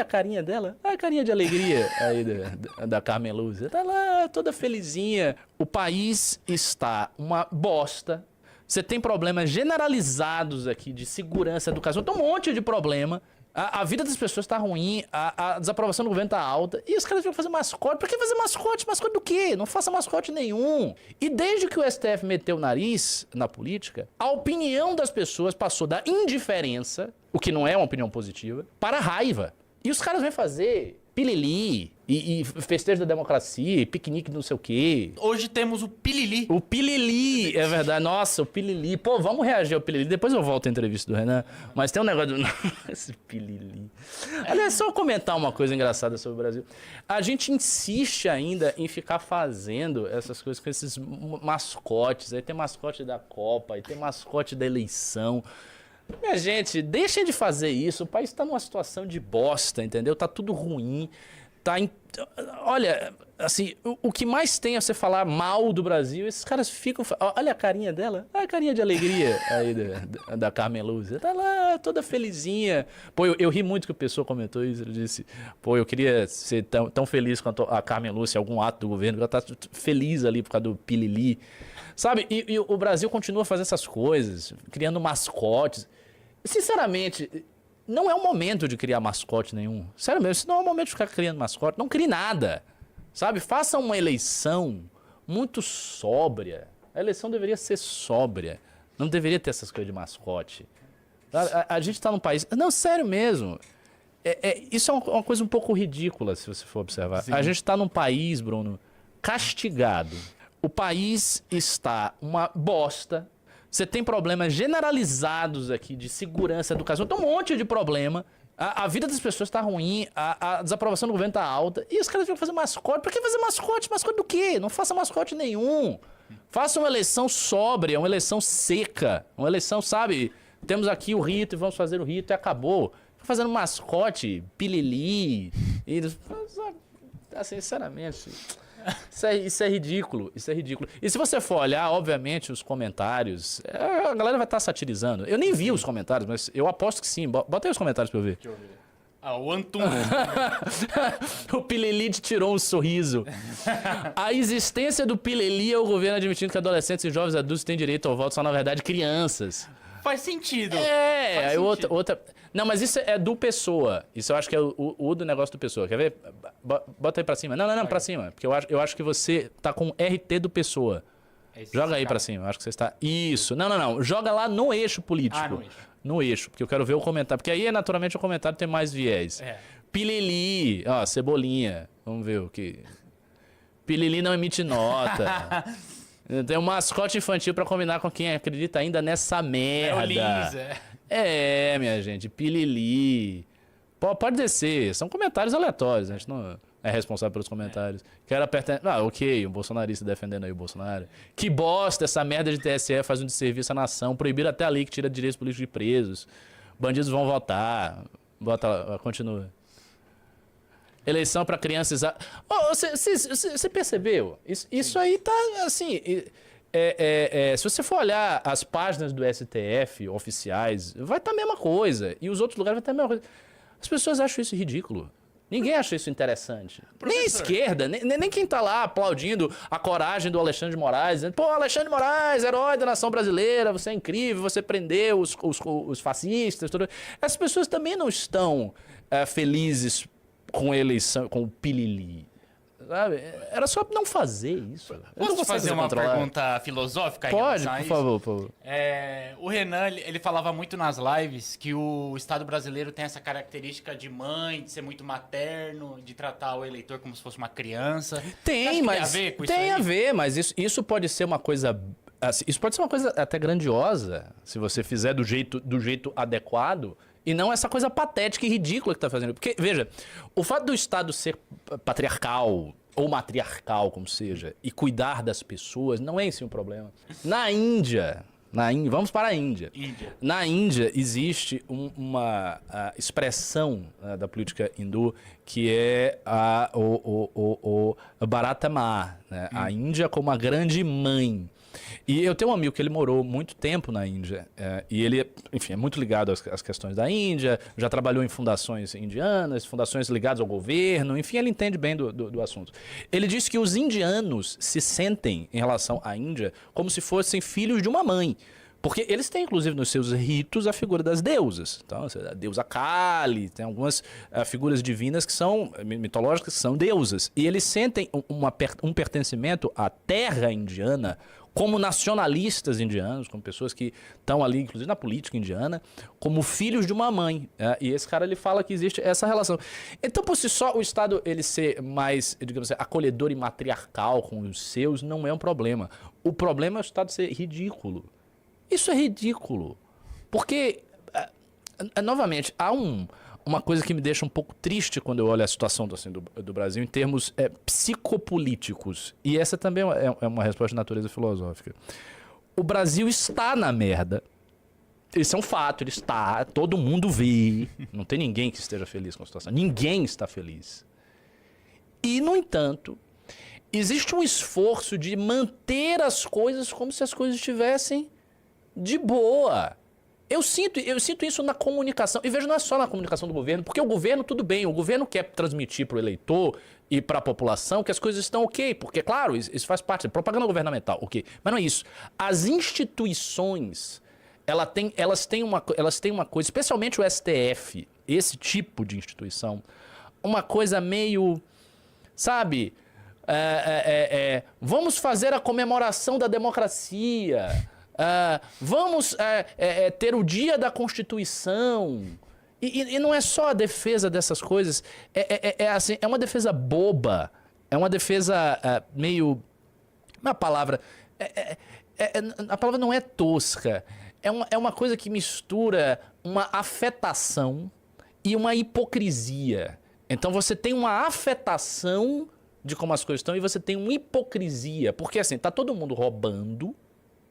olha a carinha dela, a carinha de alegria aí da Carmen Lúcia. Tá lá toda felizinha. O país está uma bosta. Você tem problemas generalizados aqui de segurança, educação, tem um monte de problema. A vida das pessoas tá ruim, a desaprovação do governo tá alta. E os caras vão fazer mascote. Pra que fazer mascote? Mascote do quê? Não faça mascote nenhum. E desde que o STF meteu o nariz na política, a opinião das pessoas passou da indiferença, o que não é uma opinião positiva, para a raiva. E os caras vêm fazer pilili e festejo da democracia, e piquenique não sei o quê. Hoje temos o pilili. O pilili, é verdade. Nossa, o pilili. Pô, vamos reagir ao pilili. Depois eu volto à entrevista do Renan. Mas tem um negócio do... Esse pilili. Aliás, só comentar uma coisa engraçada sobre o Brasil. A gente insiste ainda em ficar fazendo essas coisas com esses mascotes. Aí tem mascote da Copa, aí tem mascote da eleição. Minha gente, deixem de fazer isso. O país tá numa situação de bosta, entendeu? Tá tudo ruim. Olha, assim, o que mais tem é você falar mal do Brasil. Esses caras ficam... Olha a carinha dela, a carinha de alegria aí da Carmen Lúcia. Tá lá toda felizinha. Pô, eu ri muito que o pessoa comentou isso. Ele disse, pô, eu queria ser tão feliz quanto a Carmen Lúcia, algum ato do governo. Ela tá feliz ali por causa do pilili. Sabe, e o Brasil continua fazendo essas coisas, criando mascotes. Sinceramente, não é o momento de criar mascote nenhum. Sério mesmo, isso não é o momento de ficar criando mascote. Não crie nada, sabe? Faça uma eleição muito sóbria. A eleição deveria ser sóbria. Não deveria ter essas coisas de mascote. A gente tá num país... Não, sério mesmo. Isso é uma coisa um pouco ridícula, se você for observar. Sim. A gente tá num país, Bruno, castigado. O país está uma bosta. Você tem problemas generalizados aqui de segurança, educação. Tem um monte de problema. A vida das pessoas tá ruim. A desaprovação do governo tá alta. E os caras vão fazer mascote. Pra que fazer mascote? Mascote do quê? Não faça mascote nenhum. Faça uma eleição sóbria, uma eleição seca. Uma eleição, sabe? Temos aqui o rito e vamos fazer o rito e acabou. Fazendo mascote, pilili. Sinceramente... Isso é ridículo, isso é ridículo. E se você for olhar, obviamente, os comentários, a galera vai estar satirizando. Eu nem vi os comentários, mas eu aposto que sim. Bota aí os comentários pra eu ver. Deixa eu ver. O Antum. O Pilili te tirou um sorriso. A existência do Pilili é o governo admitindo que adolescentes e jovens adultos têm direito ao voto, são, na verdade, crianças. Faz sentido. Aí outra... Não, mas isso é do Pessoa. Isso eu acho que é o do negócio do Pessoa. Quer ver? Bota aí pra cima. Não, pra cima. Porque eu acho que você tá com RT do Pessoa. Joga aí pra cima. Eu acho que você está... Isso. Não. Joga lá no eixo político. No eixo. No eixo, porque eu quero ver o comentário. Porque aí, naturalmente, o comentário tem mais viés. Pilili. Ó, Cebolinha. Vamos ver o que... Pilili não emite nota. Tem um mascote infantil pra combinar com quem acredita ainda nessa merda. Minha gente, pilili. Pode descer, são comentários aleatórios, a gente não é responsável pelos comentários. Quero apertar... ok, um bolsonarista defendendo aí o Bolsonaro. Que bosta, essa merda de TSE faz um desserviço à nação, proibir até a lei que tira direitos políticos de presos. Bandidos vão votar. Continua. Eleição para crianças... Você percebeu? Isso aí tá, assim... se você for olhar as páginas do STF oficiais, vai estar a mesma coisa. E os outros lugares vai estar a mesma coisa. As pessoas acham isso ridículo. Ninguém acha isso interessante. Professor. Nem a esquerda, nem quem tá lá aplaudindo a coragem do Alexandre de Moraes. Dizendo, pô, Alexandre de Moraes, herói da nação brasileira, você é incrível, você prendeu os fascistas. Tudo. As pessoas também não estão felizes com a eleição, com o pilili. Sabe? Era só não fazer isso. Posso fazer uma pergunta filosófica? Pode, por favor. O Renan, ele falava muito nas lives que o Estado brasileiro tem essa característica de mãe, de ser muito materno, de tratar o eleitor como se fosse uma criança. Tem a ver com isso? Tem a ver, mas isso pode ser uma coisa... Isso pode ser uma coisa até grandiosa, se você fizer do jeito adequado. E não essa coisa patética e ridícula que tá fazendo. Porque, veja, o fato do Estado ser patriarcal ou matriarcal, como seja, e cuidar das pessoas, não é esse um problema. Na Índia, vamos para a Índia. Na Índia existe uma expressão da política hindu que é o Bharata Maa, né? A Índia como a grande mãe. E eu tenho um amigo que ele morou muito tempo na Índia, e ele, enfim, é muito ligado às questões da Índia, já trabalhou em fundações indianas, fundações ligadas ao governo, enfim, ele entende bem do assunto. Ele disse que os indianos se sentem, em relação à Índia, como se fossem filhos de uma mãe. Porque eles têm, inclusive, nos seus ritos a figura das deusas. Então, a deusa Kali, tem algumas figuras divinas que são, mitológicas, que são deusas. E eles sentem um pertencimento à terra indiana como nacionalistas indianos, como pessoas que estão ali, inclusive na política indiana, como filhos de uma mãe. E esse cara, ele fala que existe essa relação. Então, por si só, o Estado ele ser mais, digamos assim, acolhedor e matriarcal com os seus não é um problema. O problema é o Estado ser ridículo. Isso é ridículo, porque, novamente, há uma coisa que me deixa um pouco triste quando eu olho a situação assim, do Brasil em termos psicopolíticos, e essa também é uma resposta de natureza filosófica. O Brasil está na merda, isso é um fato, ele está, todo mundo vê, não tem ninguém que esteja feliz com a situação, ninguém está feliz. E, no entanto, existe um esforço de manter as coisas como se as coisas estivessem de boa. Eu sinto isso na comunicação. E veja, não é só na comunicação do governo, porque o governo, tudo bem, o governo quer transmitir para o eleitor e para a população que as coisas estão ok, porque, claro, isso faz parte da propaganda governamental, ok. Mas não é isso. As instituições, elas têm uma coisa, especialmente o STF, esse tipo de instituição, uma coisa meio, sabe, vamos fazer a comemoração da democracia. Vamos ter o dia da Constituição. E não é só a defesa dessas coisas. Assim, é uma defesa boba. É uma defesa meio... Uma palavra... a palavra não é tosca. É uma coisa que mistura uma afetação e uma hipocrisia. Então você tem uma afetação de como as coisas estão e você tem uma hipocrisia. Porque assim, tá todo mundo roubando,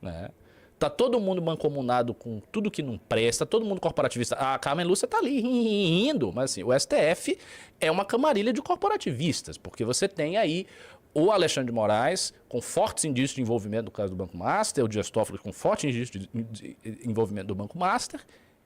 né? Tá todo mundo mancomunado com tudo que não presta, todo mundo corporativista. A Carmen Lúcia tá ali rindo, mas assim, o STF é uma camarilha de corporativistas, porque você tem aí o Alexandre de Moraes com fortes indícios de envolvimento no caso do Banco Master, o Dias Toffoli com fortes indícios de envolvimento do Banco Master,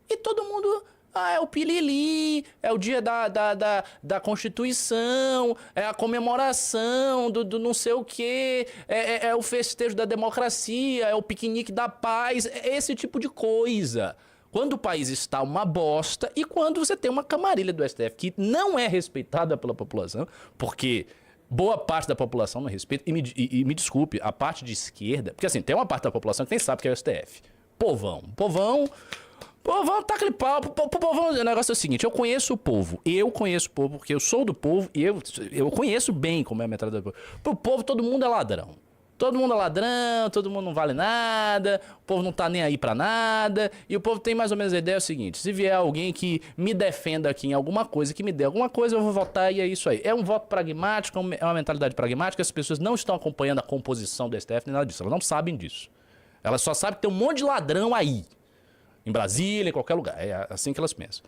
e todo mundo... é o pilili, é o dia da Constituição, é a comemoração do não sei o quê, é o festejo da democracia, é o piquenique da paz, é esse tipo de coisa. Quando o país está uma bosta e quando você tem uma camarilha do STF que não é respeitada pela população, porque boa parte da população não respeita, e me desculpe, a parte de esquerda, porque assim, tem uma parte da população que nem sabe que é o STF. Povão, taca aquele pau. Povão, o negócio é o seguinte, eu conheço o povo porque eu sou do povo e eu conheço bem como é a mentalidade do povo. Pro povo, todo mundo é ladrão. Todo mundo é ladrão, todo mundo não vale nada, o povo não tá nem aí pra nada, e o povo tem mais ou menos a ideia seguinte, se vier alguém que me defenda aqui em alguma coisa, que me dê alguma coisa, eu vou votar e é isso aí. É um voto pragmático, é uma mentalidade pragmática, as pessoas não estão acompanhando a composição do STF nem nada disso, elas não sabem disso. Elas só sabem que tem um monte de ladrão aí. Em Brasília, em qualquer lugar. É assim que elas pensam.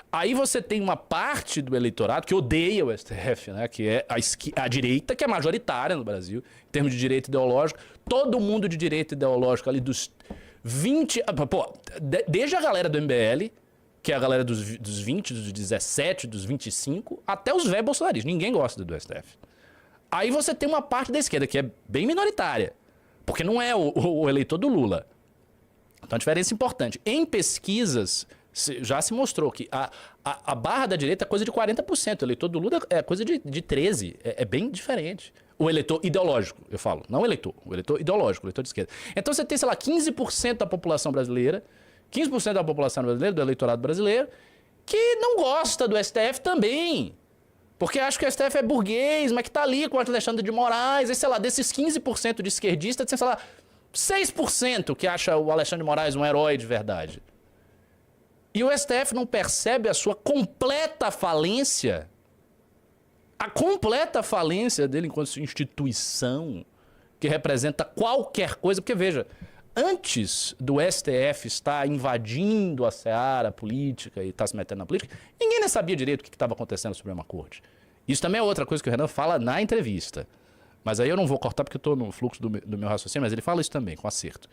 Aí você tem uma parte do eleitorado que odeia o STF, né? Que é a direita, que é majoritária no Brasil, em termos de direito ideológico. Todo mundo de direito ideológico ali dos 20... desde a galera do MBL, que é a galera dos 20, dos 17, dos 25, até os velhos bolsonaristas. Ninguém gosta do STF. Aí você tem uma parte da esquerda que é bem minoritária, porque não é o eleitor do Lula. Então, a diferença importante. Em pesquisas, já se mostrou que a barra da direita é coisa de 40%. O eleitor do Lula é coisa de 13%. É bem diferente. O eleitor ideológico, eu falo. Não o eleitor ideológico, o eleitor de esquerda. Então, você tem, sei lá, 15% da população brasileira, 15% da população brasileira, do eleitorado brasileiro, que não gosta do STF também. Porque acha que o STF é burguês, mas que tá ali com o Alexandre de Moraes. E, sei lá, desses 15% de esquerdistas, tem, sei lá, 6% que acha o Alexandre de Moraes um herói de verdade. E o STF não percebe a sua completa falência, a completa falência dele enquanto instituição, que representa qualquer coisa. Porque, veja, antes do STF estar invadindo a seara política e estar se metendo na política, ninguém nem sabia direito o que estava acontecendo na Suprema Corte. Isso também é outra coisa que o Renan fala na entrevista. Mas aí eu não vou cortar porque eu estou no fluxo do meu raciocínio, mas ele fala isso também, com acerto.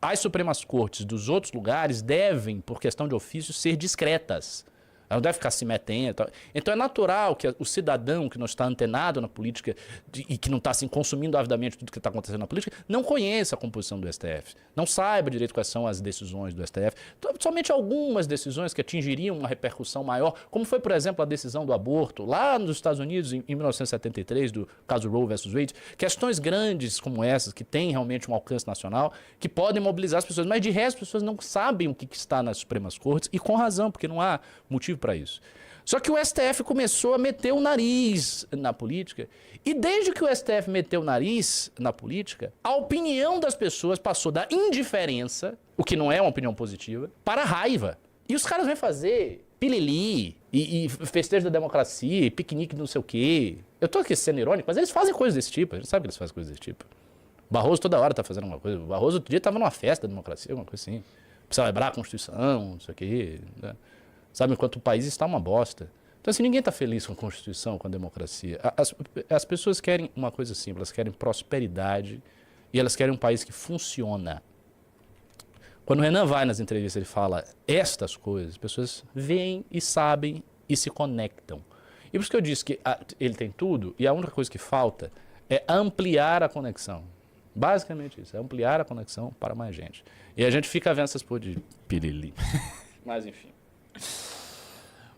As Supremas Cortes dos outros lugares devem, por questão de ofício, ser discretas. Ela não deve ficar se metendo. Então é natural que o cidadão que não está antenado na política e que não está assim, consumindo avidamente tudo que está acontecendo na política, não conheça a composição do STF. Não saiba direito quais são as decisões do STF. Somente algumas decisões que atingiriam uma repercussão maior, como foi, por exemplo, a decisão do aborto, lá nos Estados Unidos, em 1973, do caso Roe versus Wade. Questões grandes como essas, que têm realmente um alcance nacional, que podem mobilizar as pessoas. Mas de resto, as pessoas não sabem o que está nas Supremas Cortes, e com razão, porque não há motivo para isso. Só que o STF começou a meter o nariz na política, e desde que o STF meteu o nariz na política, a opinião das pessoas passou da indiferença, o que não é uma opinião positiva, para a raiva. E os caras vêm fazer pilili e festejo da democracia, e piquenique não sei o quê. Eu tô aqui sendo irônico, mas eles fazem coisas desse tipo, a gente sabe que eles fazem coisas desse tipo. Barroso toda hora tá fazendo alguma coisa. O Barroso outro dia tava numa festa da democracia, alguma coisa assim. Pra celebrar a Constituição, não sei o quê, né? Sabe, enquanto o país está uma bosta. Então, assim, ninguém está feliz com a Constituição, com a democracia. As pessoas querem uma coisa simples, elas querem prosperidade e elas querem um país que funciona. Quando o Renan vai nas entrevistas, ele fala estas coisas, as pessoas veem e sabem e se conectam. E por isso que eu disse que ele tem tudo e a única coisa que falta é ampliar a conexão. Basicamente isso, é ampliar a conexão para mais gente. E a gente fica vendo essas porra de pirili. Mas, enfim.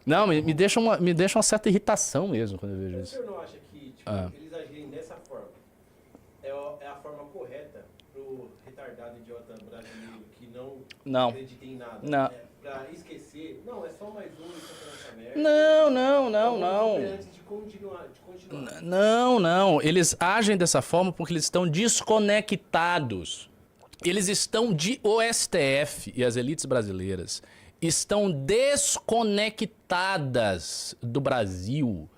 Não, me deixa uma certa irritação mesmo quando eu vejo isso. O senhor não acha que eles agirem dessa forma é a forma correta pro retardado idiota brasileiro que não acredita em nada? Não. Pra esquecer, não, é só mais um e tá essa merda. Não. Antes de continuar. Não. Eles agem dessa forma porque eles estão desconectados. O STF e as elites brasileiras estão desconectadas do Brasil.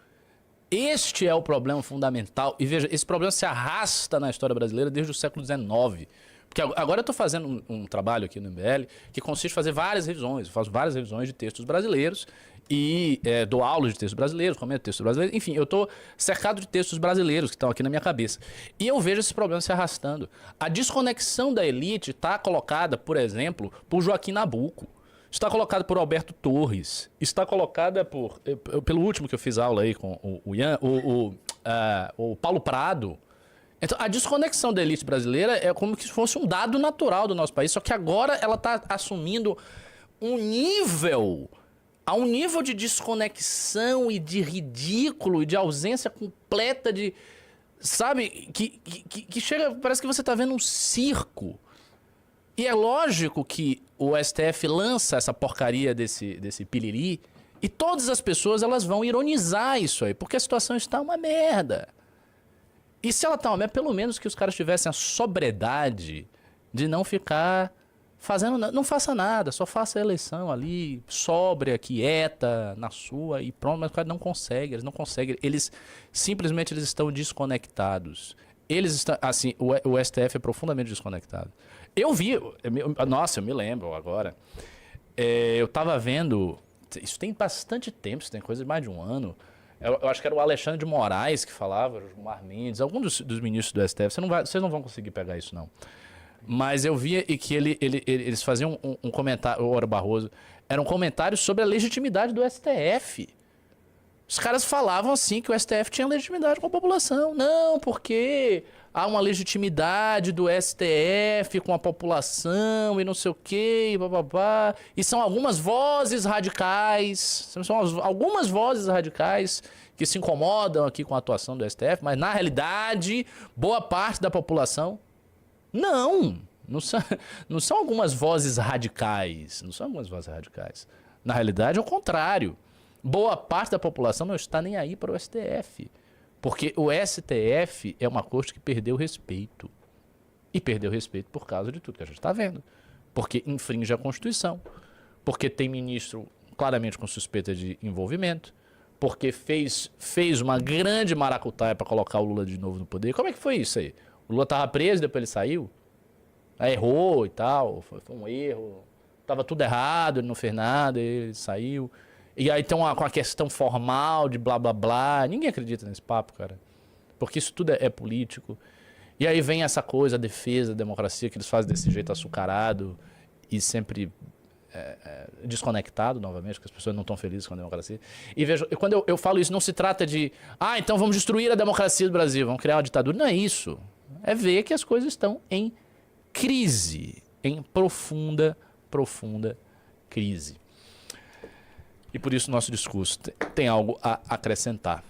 Este é o problema fundamental. E veja, esse problema se arrasta na história brasileira desde o século XIX. Porque agora eu estou fazendo um trabalho aqui no MBL que consiste em fazer várias revisões. Eu faço várias revisões de textos brasileiros e dou aulas de textos brasileiros, comento textos brasileiros. Enfim, eu estou cercado de textos brasileiros que estão aqui na minha cabeça. E eu vejo esse problema se arrastando. A desconexão da elite está colocada, por exemplo, por Joaquim Nabuco. Está colocada por Alberto Torres. Está colocada pelo último que eu fiz aula aí com o Paulo Prado. Então, a desconexão da elite brasileira é como se fosse um dado natural do nosso país, só que agora ela está assumindo um nível de desconexão e de ridículo e de ausência completa de... Sabe? Que chega... Parece que você está vendo um circo. E é lógico que o STF lança essa porcaria desse piliri e todas as pessoas elas vão ironizar isso aí, porque a situação está uma merda. E se ela tá uma merda, pelo menos que os caras tivessem a sobriedade de não ficar fazendo nada. Não faça nada, só faça a eleição ali, sóbria, quieta, na sua e pronto. Mas os caras não conseguem, eles não conseguem. Eles simplesmente estão desconectados. Eles estão, assim, o STF é profundamente desconectado. Eu me lembro agora. Eu tava vendo, isso tem bastante tempo, isso tem coisa de mais de um ano. Eu acho que era o Alexandre de Moraes que falava, o Gilmar Mendes, algum dos ministros do STF. Vocês não vão conseguir pegar isso, não. Mas eu via e que eles faziam um comentário, o Oro Barroso, era um comentário sobre a legitimidade do STF. Os caras falavam assim que o STF tinha legitimidade com a população. Não, porque há uma legitimidade do STF com a população e não sei o quê, e bababá. E são algumas vozes radicais, são algumas vozes radicais que se incomodam aqui com a atuação do STF, mas na realidade, boa parte da população... Não são algumas vozes radicais. Não são algumas vozes radicais. Na realidade, é o contrário. Boa parte da população não está nem aí para o STF. Porque o STF é uma corte que perdeu respeito. E perdeu respeito por causa de tudo que a gente está vendo. Porque infringe a Constituição. Porque tem ministro claramente com suspeita de envolvimento. Porque fez uma grande maracutaia para colocar o Lula de novo no poder. Como é que foi isso aí? O Lula estava preso, depois ele saiu. Aí errou e tal, foi um erro. Tava tudo errado, ele não fez nada, ele saiu. E aí tem com a questão formal de blá blá blá. Ninguém acredita nesse papo, cara. Porque isso tudo é político. E aí vem essa coisa, a defesa da democracia, que eles fazem desse jeito açucarado e sempre desconectado, novamente, porque as pessoas não estão felizes com a democracia. E veja, quando eu falo isso, não se trata de, então vamos destruir a democracia do Brasil, vamos criar uma ditadura. Não é isso. É ver que as coisas estão em crise, em profunda crise. E por isso nosso discurso tem algo a acrescentar.